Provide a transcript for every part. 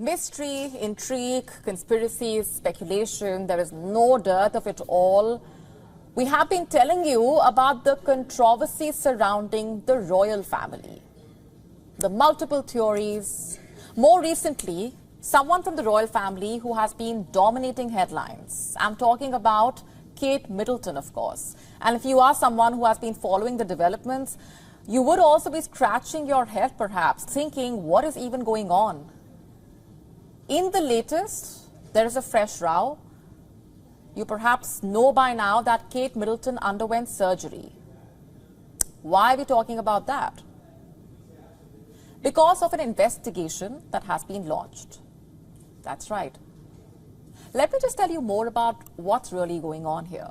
Mystery, intrigue, conspiracies, speculation, there is no dearth of it all. We have been telling you about the controversy surrounding the royal family, the multiple theories. More recently, someone from the royal family who has been dominating headlines. I'm talking about Kate Middleton, of course. And if you are someone who has been following the developments, you would also be scratching your head perhaps, thinking, what is even going on? In the latest, there is a fresh row. You perhaps know by now that Kate Middleton underwent surgery. Why are we talking about that? Because of an investigation that has been launched. That's right. Let me just tell you more about what's really going on here.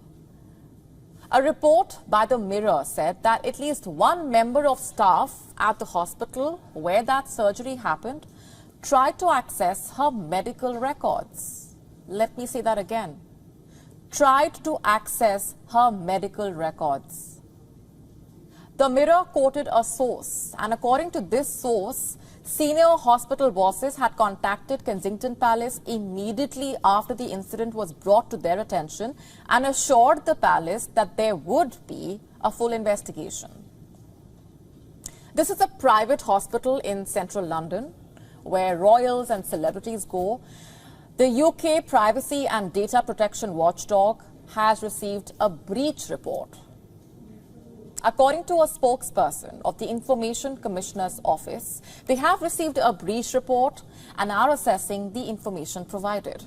A report by the Mirror said that at least one member of staff at the hospital where that surgery happened tried to access her medical records. Let me say that again. Tried to access her medical records. The Mirror quoted a source, and according to this source, senior hospital bosses had contacted Kensington Palace immediately after the incident was brought to their attention and assured the palace that there would be a full investigation. This is a private hospital in central London where royals and celebrities go. The UK Privacy and Data Protection Watchdog has received a breach report. According to a spokesperson of the Information Commissioner's Office, they have received a breach report and are assessing the information provided.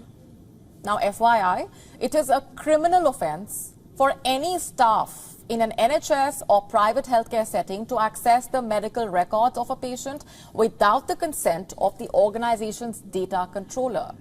Now, FYI, it is a criminal offence for any staff in an NHS or private healthcare setting to access the medical records of a patient without the consent of the organization's data controller.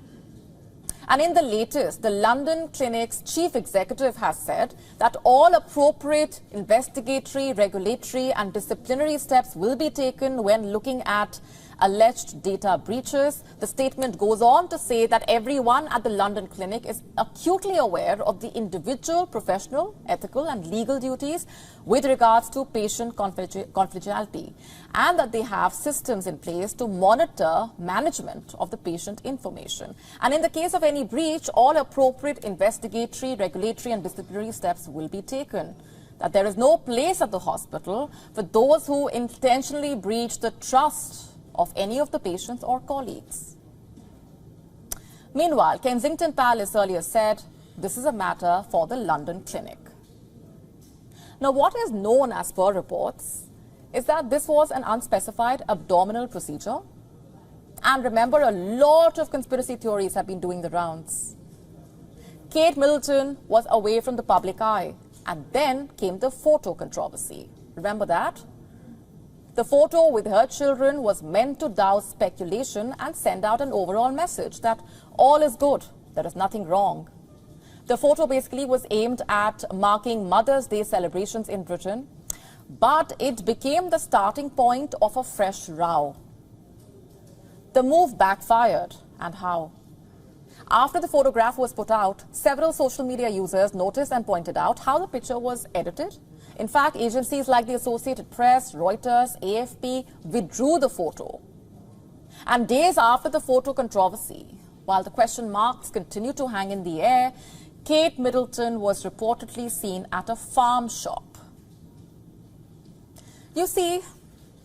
And in the latest, the London Clinic's chief executive has said that all appropriate investigatory, regulatory and disciplinary steps will be taken when looking at alleged data breaches. The statement goes on to say that everyone at the London Clinic is acutely aware of the individual, professional, ethical and legal duties with regards to patient confidentiality, and that they have systems in place to monitor management of the patient information. And in the case of any breach, all appropriate investigatory, regulatory and disciplinary steps will be taken. That there is no place at the hospital for those who intentionally breach the trust of any of the patients or colleagues. Meanwhile, Kensington Palace earlier said this is a matter for the London Clinic. Now, what is known as per reports is that this was an unspecified abdominal procedure. And remember, a lot of conspiracy theories have been doing the rounds. Kate Middleton was away from the public eye, and then came the photo controversy. Remember that? The photo with her children was meant to douse speculation and send out an overall message that all is good, there is nothing wrong. The photo basically was aimed at marking Mother's Day celebrations in Britain, but it became the starting point of a fresh row. The move backfired, and how? After the photograph was put out, several social media users noticed and pointed out how the picture was edited. In fact, agencies like the Associated Press, Reuters, AFP withdrew the photo. And days after the photo controversy, while the question marks continued to hang in the air, Kate Middleton was reportedly seen at a farm shop. You see,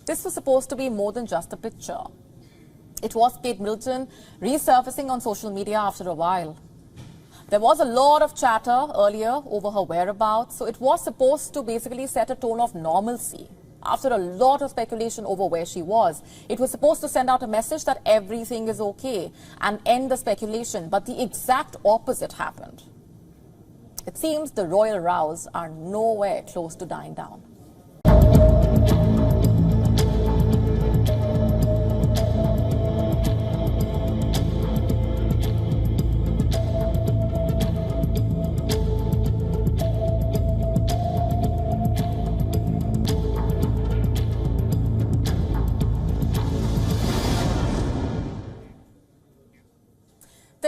this was supposed to be more than just a picture. It was Kate Middleton resurfacing on social media after a while. There was a lot of chatter earlier over her whereabouts, so it was supposed to basically set a tone of normalcy. After a lot of speculation over where she was, it was supposed to send out a message that everything is okay and end the speculation, but the exact opposite happened. It seems the royal rows are nowhere close to dying down.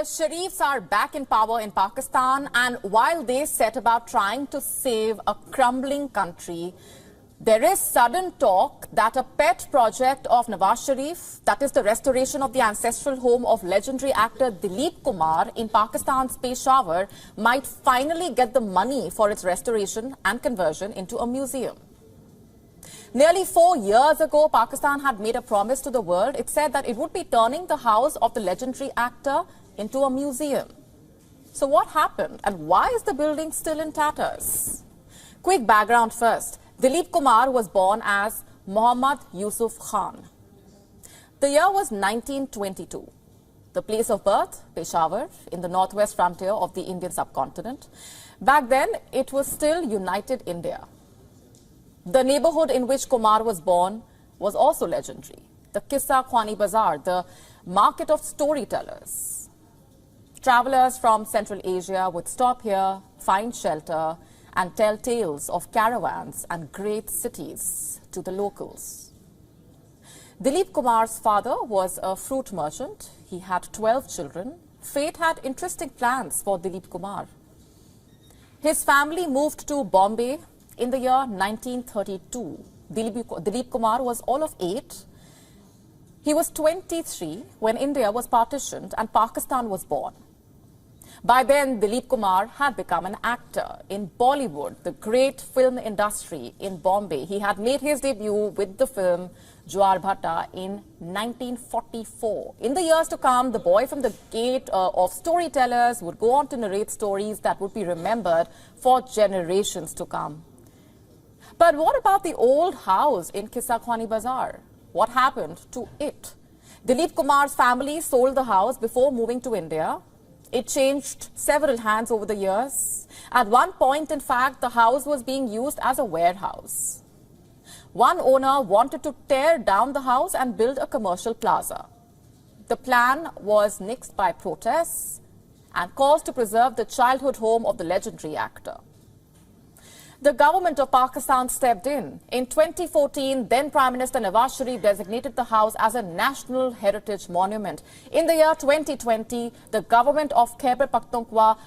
The Sharifs are back in power in Pakistan, and while they set about trying to save a crumbling country, There is sudden talk that a pet project of Nawaz Sharif, that is the restoration of the ancestral home of legendary actor Dilip Kumar in Pakistan's Peshawar, might finally get the money for its restoration and conversion into a museum. Nearly 4 years ago, Pakistan had made a promise to the world. It said that it would be turning the house of the legendary actor into a museum. So what happened, and why is the building still in tatters? Quick background first. Dilip Kumar was born as Muhammad Yusuf Khan. The year was 1922. The place of birth, Peshawar, in the northwest frontier of the Indian subcontinent. Back then, it was still United India. The neighborhood in which Kumar was born was also legendary. The Kissa Khwani Bazaar, the market of storytellers. Travelers from Central Asia would stop here, find shelter, and tell tales of caravans and great cities to the locals. Dilip Kumar's father was a fruit merchant. He had 12 children. Fate had interesting plans for Dilip Kumar. His family moved to Bombay in the year 1932. Dilip Kumar was all of 8. He was 23 when India was partitioned and Pakistan was born. By then, Dilip Kumar had become an actor in Bollywood, the great film industry in Bombay. He had made his debut with the film Jwar Bhatta in 1944. In the years to come, the boy from the gate of storytellers would go on to narrate stories that would be remembered for generations to come. But what about the old house in Kissa Khwani Bazaar? What happened to it? Dilip Kumar's family sold the house before moving to India. It changed several hands over the years. At one point, in fact, the house was being used as a warehouse. One owner wanted to tear down the house and build a commercial plaza. The plan was nixed by protests and calls to preserve the childhood home of the legendary actor. The government of Pakistan stepped in. In 2014, then Prime Minister Nawaz Sharif designated the house as a national heritage monument. In the year 2020, the government of Khyber Pakhtunkhwa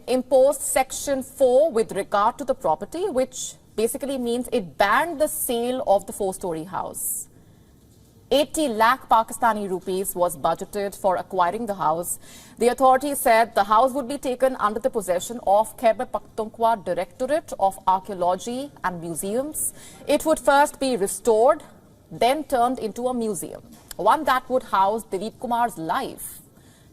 imposed Section 4 with regard to the property, which basically means it banned the sale of the 4-story house. 80 lakh Pakistani rupees was budgeted for acquiring the house. The authorities said the house would be taken under the possession of Khyber Pakhtunkhwa Directorate of Archaeology and Museums. It would first be restored, then turned into a museum, one that would house Dilip Kumar's life,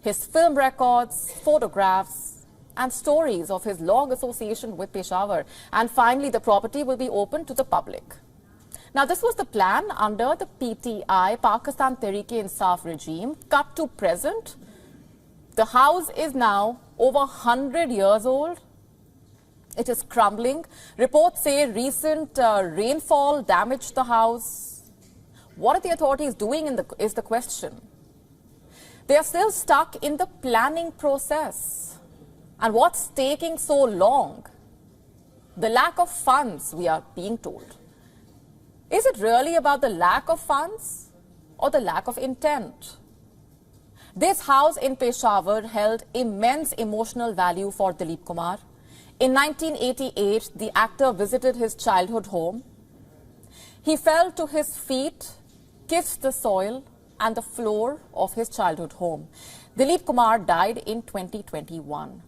his film records, photographs, and stories of his long association with Peshawar. And finally, the property will be open to the public. Now, this was the plan under the PTI, Pakistan Tehreek-e-Insaf regime. Cut to present, the house is now over 100 years old. It is crumbling. Reports say recent rainfall damaged the house. What are the authorities doing is the question. They are still stuck in the planning process. And what's taking so long? The lack of funds, we are being told. Is it really about the lack of funds or the lack of intent? This house in Peshawar held immense emotional value for Dilip Kumar. In 1988, the actor visited his childhood home. He fell to his feet, kissed the soil and the floor of his childhood home. Dilip Kumar died in 2021.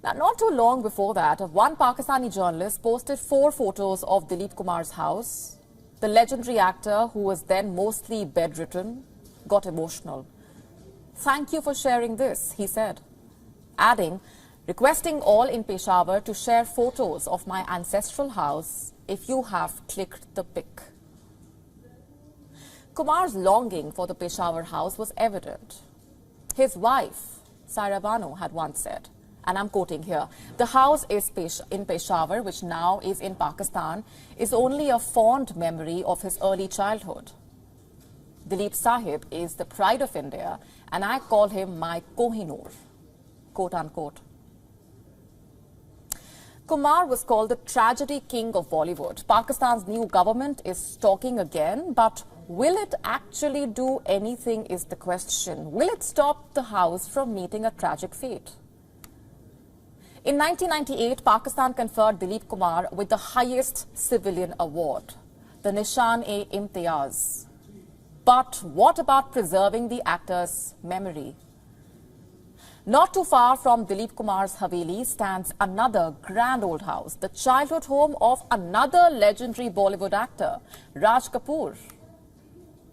Now, not too long before that, one Pakistani journalist posted 4 photos of Dilip Kumar's house. The legendary actor, who was then mostly bedridden, got emotional. "Thank you for sharing this," he said, adding, "Requesting all in Peshawar to share photos of my ancestral house if you have clicked the pic." Kumar's longing for the Peshawar house was evident. His wife, Saira Bano, had once said, and I'm quoting here, "The house is in Peshawar, which now is in Pakistan, is only a fond memory of his early childhood. Dilip Sahib is the pride of India, and I call him my Kohinoor," quote unquote. Kumar was called the tragedy king of Bollywood. Pakistan's new government is talking again, but will it actually do anything is the question. Will it stop the house from meeting a tragic fate? In 1998, Pakistan conferred Dilip Kumar with the highest civilian award, the Nishan-e-Imtiyaz. But what about preserving the actor's memory? Not too far from Dilip Kumar's Haveli stands another grand old house, the childhood home of another legendary Bollywood actor, Raj Kapoor.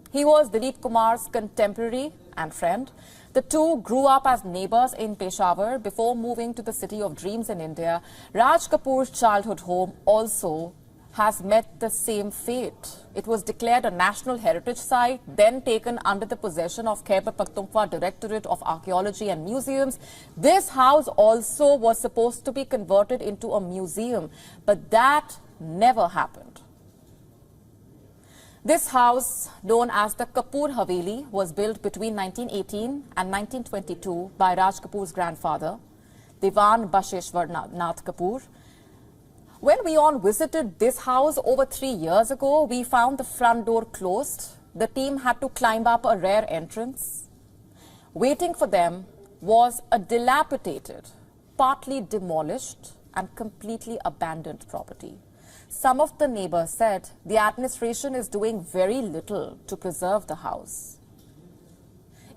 He was Dilip Kumar's contemporary and friend. The two grew up as neighbors in Peshawar before moving to the city of dreams in India. Raj Kapoor's childhood home also has met the same fate. It was declared a national heritage site, then taken under the possession of Khyber Pakhtunkhwa Directorate of Archaeology and Museums. This house also was supposed to be converted into a museum, but that never happened. This house, known as the Kapoor Haveli, was built between 1918 and 1922 by Raj Kapoor's grandfather, Diwan Basheshwar Nath Kapoor. When WION visited this house over 3 years ago, we found the front door closed. The team had to climb up a rare entrance. Waiting for them was a dilapidated, partly demolished and completely abandoned property. Some of the neighbors said the administration is doing very little to preserve the house.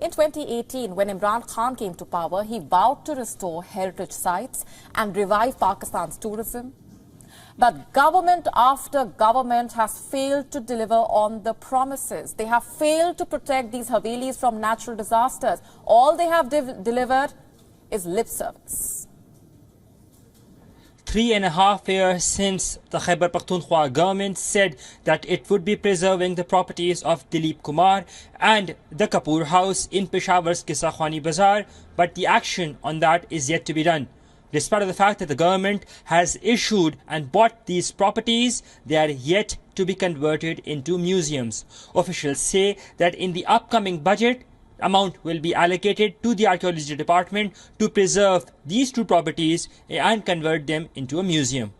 In 2018, when Imran Khan came to power, he vowed to restore heritage sites and revive Pakistan's tourism. But government after government has failed to deliver on the promises. They have failed to protect these Havelis from natural disasters. All they have delivered is lip service. 3.5 years since the Khyber Pakhtunkhwa government said that it would be preserving the properties of Dilip Kumar and the Kapoor house in Peshawar's Qissa Khwani Bazaar, but the action on that is yet to be done. Despite the fact that the government has issued and bought these properties, they are yet to be converted into museums. Officials say that in the upcoming budget, amount will be allocated to the archaeology department to preserve these two properties and convert them into a museum.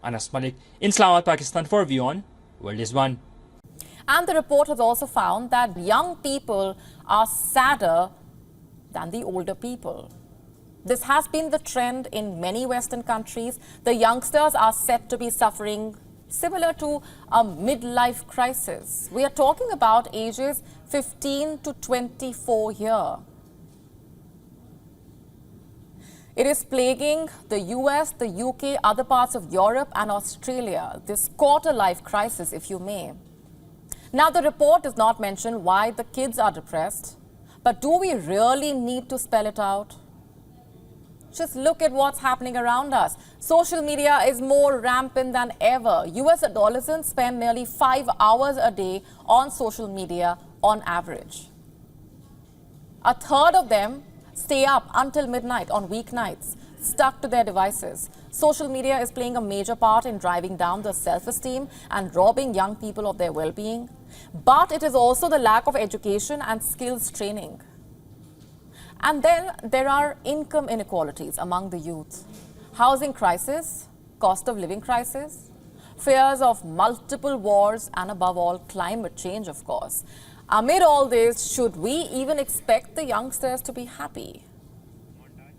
Anas Malik in Islamabad, Pakistan for WION, World is One. And the report has also found that young people are sadder than the older people. This has been the trend in many Western countries. The youngsters are said to be suffering similar to a midlife crisis. We are talking about ages 15 to 24 here. It is plaguing the US, the UK, other parts of Europe and Australia, this quarter-life crisis, if you may. Now, the report does not mention why the kids are depressed, but do we really need to spell it out? Just look at what's happening around us. Social media is more rampant than ever. US adolescents spend nearly 5 hours a day on social media on average. A third of them stay up until midnight on weeknights, stuck to their devices. Social media is playing a major part in driving down their self-esteem and robbing young people of their well-being. But it is also the lack of education and skills training. And then there are income inequalities among the youth. Housing crisis, cost of living crisis, fears of multiple wars, and above all, climate change, of course. Amid all this, should we even expect the youngsters to be happy?